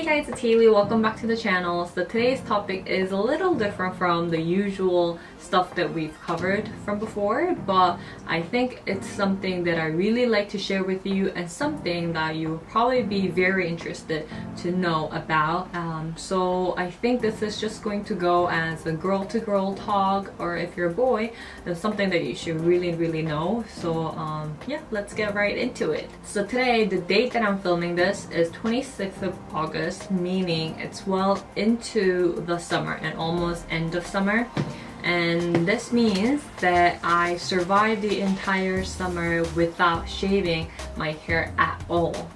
Hey guys, it's Haley. Welcome back to the channel. So today's topic is a little different from the usual stuff that we've covered from before, but I think it's something that I really like to share with you and something that you'll probably be very interested to know about. So I think this is just going to go as a girl-to-girl talk, or if you're a boy, then something that you should really know. So yeah, let's get right into it. So today, the date that I'm filming this is 26th of August, meaning it's well into the summer and almost end of summer. And this means that I survived the entire summer without shaving my hair at all.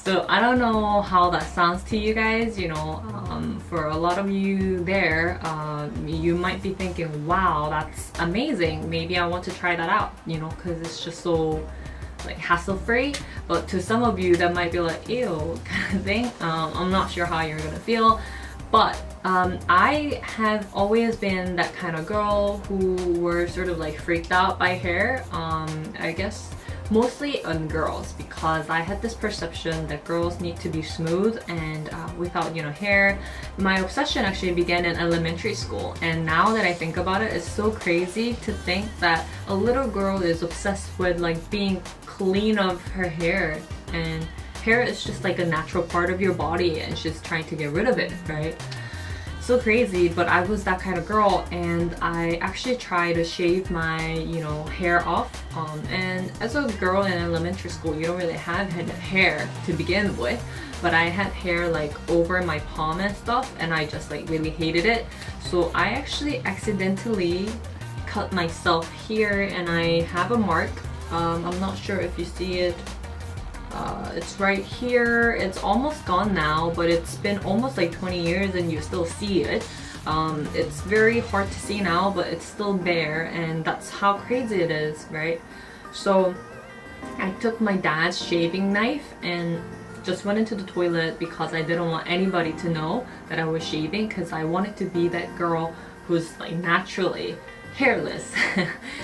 So I don't know how that sounds to you guys, you know, for a lot of you there, you might be thinking, wow, that's amazing. Maybe I want to try that out, you know, because it's just so like hassle-free. But to some of you that might be like, ew, kind of thing. I'm not sure how you're gonna feel, but I have always been that kind of girl who were sort of like freaked out by hair. I guess mostly on girls, because I had this perception that girls need to be smooth and without, you know, hair. My obsession actually began in elementary school, and now that I think about it, it's so crazy to think that a little girl is obsessed with like being clean of her hair, and hair is just like a natural part of your body and she's trying to get rid of it, right? So crazy. But I was that kind of girl, and I actually tried to shave my, you know, hair off. And as a girl in elementary school, you don't really have hair to begin with, but I had hair like over my palm and stuff, and I just like really hated it. So I actually accidentally cut myself here, and I have a mark. I'm not sure if you see it. It's right here. It's almost gone now, but it's been almost like 20 years and you still see it. It's very hard to see now, but it's still there, and that's how crazy it is, right? So I took my dad's shaving knife and just went into the toilet because I didn't want anybody to know that I was shaving, because I wanted to be that girl who's like naturally hairless.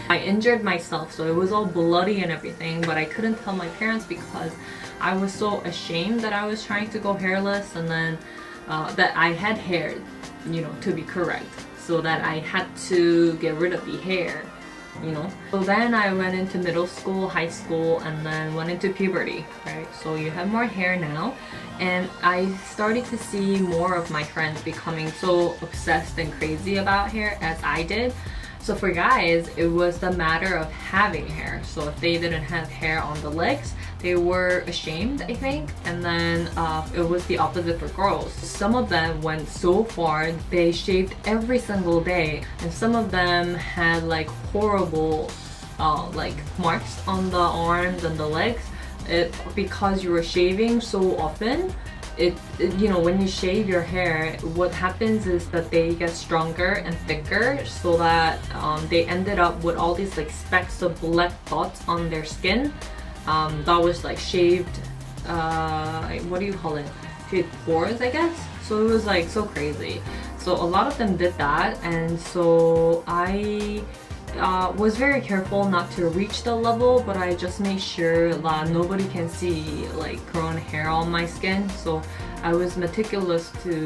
I injured myself, so it was all bloody and everything, but I couldn't tell my parents because I was so ashamed that I was trying to go hairless, and then that I had hair, you know, to be correct, so that I had to get rid of the hair, you know. So then I went into middle school, high school, and then went into puberty, right? So you have more hair now, and I started to see more of my friends becoming so obsessed and crazy about hair as I did. So for guys, it was the matter of having hair. So if they didn't have hair on the legs, they were ashamed, I think. And then it was the opposite for girls. Some of them went so far, they shaved every single day. And some of them had like horrible like marks on the arms and the legs. Because you were shaving so often, you know, when you shave your hair, what happens is that they get stronger and thicker, so that they ended up with all these like specks of black dots on their skin that was like shaved, what do you call it, shaved pores, I guess. So it was like so crazy. So a lot of them did that, and so I was very careful not to reach the level, but I just made sure that nobody can see like grown hair on my skin. So I was meticulous to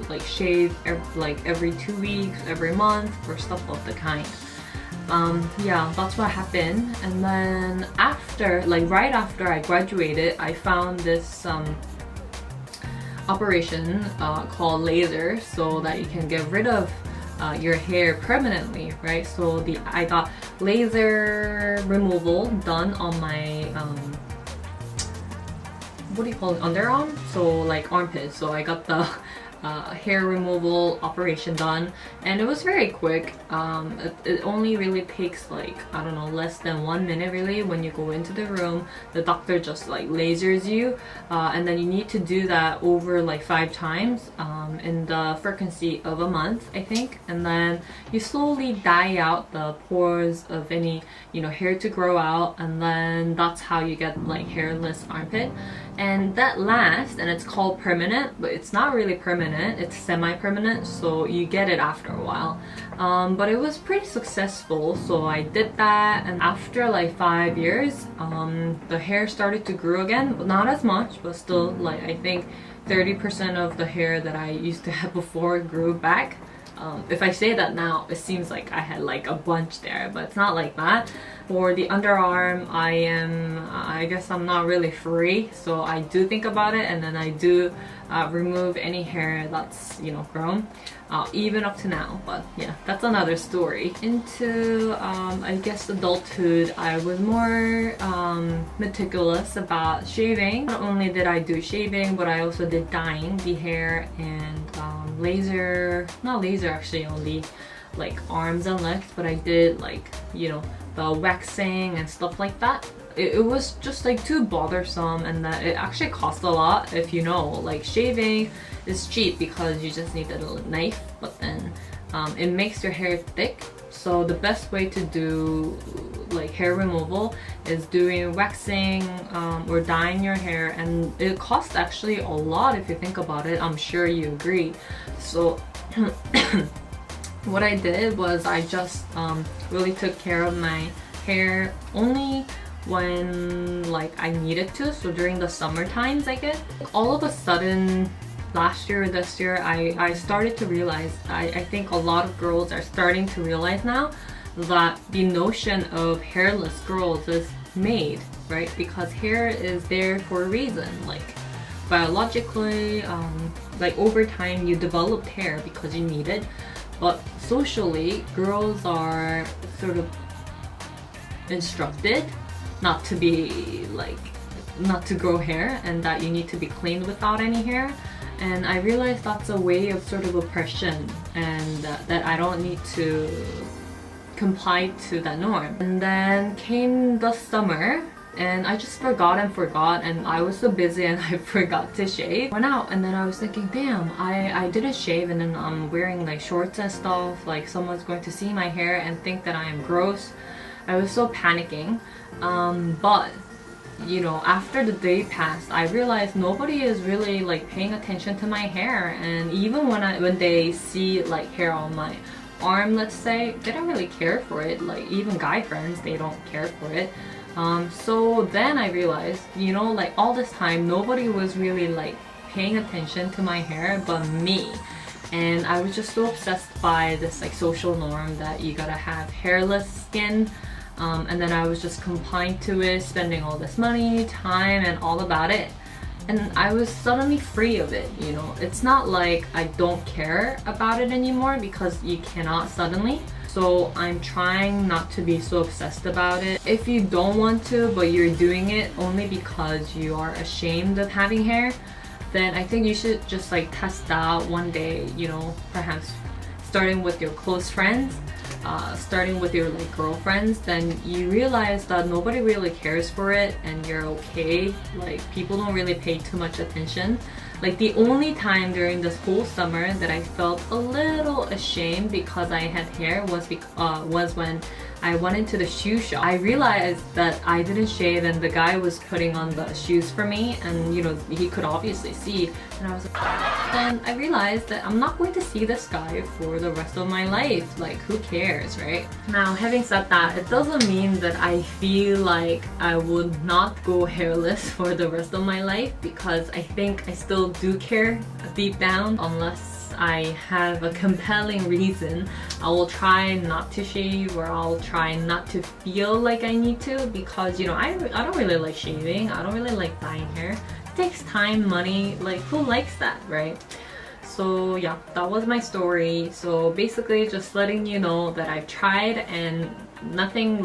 like shave every 2 weeks, every month, or stuff of the kind. Yeah, that's what happened. And then after, like right after I graduated, I found this operation called laser, so that you can get rid of your hair permanently, right? So I got laser removal done on my what do you call it, underarm, so like armpit. So I got the hair removal operation done, and it was very quick. It only really takes like, I don't know, less than 1 minute really. When you go into the room, the doctor just like lasers you, and then you need to do that over like 5 times in the frequency of a month, I think. And then you slowly dye out the pores of any, you know, hair to grow out, and then that's how you get like hairless armpit. And that lasts, and it's called permanent, but it's not really permanent permanent, it's semi-permanent, so you get it after a while. But it was pretty successful, so I did that, and after like 5 years, the hair started to grow again, but not as much, but still, like, I think 30% of the hair that I used to have before grew back. If I say that now, it seems like I had like a bunch there, but it's not like that. For the underarm, I guess I'm not really free, so I do think about it, and then I do remove any hair that's, you know, grown, even up to now. But yeah, that's another story. Into I guess adulthood, I was more meticulous about shaving. Not only did I do shaving, but I also did dyeing the hair and not laser actually, only like arms and legs, but I did, like, you know, the waxing and stuff like that. It was just like too bothersome, and that it actually costs a lot. If you know, like, shaving is cheap because you just need a little knife, but then it makes your hair thick. So the best way to do like hair removal is doing waxing or dyeing your hair, and it costs actually a lot if you think about it. I'm sure you agree. So what I did was I just really took care of my hair only when, like, I needed to. So during the summer times, I guess. All of a sudden, last year or this year, I started to realize, I think a lot of girls are starting to realize now that the notion of hairless girls is made, right? Because hair is there for a reason. Like, biologically, like, over time you developed hair because you need it, but socially girls are sort of instructed not to be, like, not to grow hair, and that you need to be clean without any hair. And I realized that's a way of sort of oppression, and that I don't need to comply to that norm. And then came the summer, and I just forgot, and I was so busy and I forgot to shave. Went out, and then I was thinking, damn, I didn't shave, and then I'm wearing like shorts and stuff, like someone's going to see my hair and think that I am gross. I was so panicking, but you know, after the day passed, I realized nobody is really like paying attention to my hair. And even when they see like hair on my arm, let's say, they don't really care for it. Like, even guy friends, they don't care for it. So then I realized, you know, like, all this time nobody was really like paying attention to my hair but me. And I was just so obsessed by this like social norm that you gotta have hairless skin. And then I was just complying to it, spending all this money, time, and all about it. And I was suddenly free of it, you know. It's not like I don't care about it anymore, because you cannot suddenly. So I'm trying not to be so obsessed about it. If you don't want to, but you're doing it only because you are ashamed of having hair, then I think you should just like test out one day, you know, perhaps starting with your close friends, starting with your like girlfriends. Then you realize that nobody really cares for it and you're okay. Like, people don't really pay too much attention. Like, the only time during this whole summer that I felt a little ashamed because I had hair was when I went into the shoe shop. I realized that I didn't shave and the guy was putting on the shoes for me, and you know, he could obviously see, and I was like, then I realized that I'm not going to see this guy for the rest of my life. Like, who cares, right? Now, having said that, it doesn't mean that I feel like I would not go hairless for the rest of my life, because I think I still do care deep down. Unless I have a compelling reason, I will try not to shave, or I'll try not to feel like I need to, because, you know, I don't really like shaving. I don't really like dyeing hair. It takes time, money, like, who likes that, right? So yeah, that was my story. So basically just letting you know that I've tried and nothing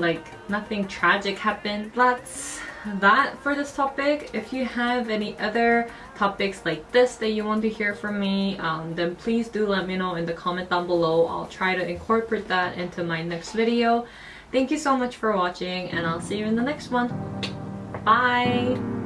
tragic happened. That's that for this topic. If you have any other topics like this that you want to hear from me, then please do let me know in the comment down below. I'll try to incorporate that into my next video. Thank you so much for watching, and I'll see you in the next one. Bye!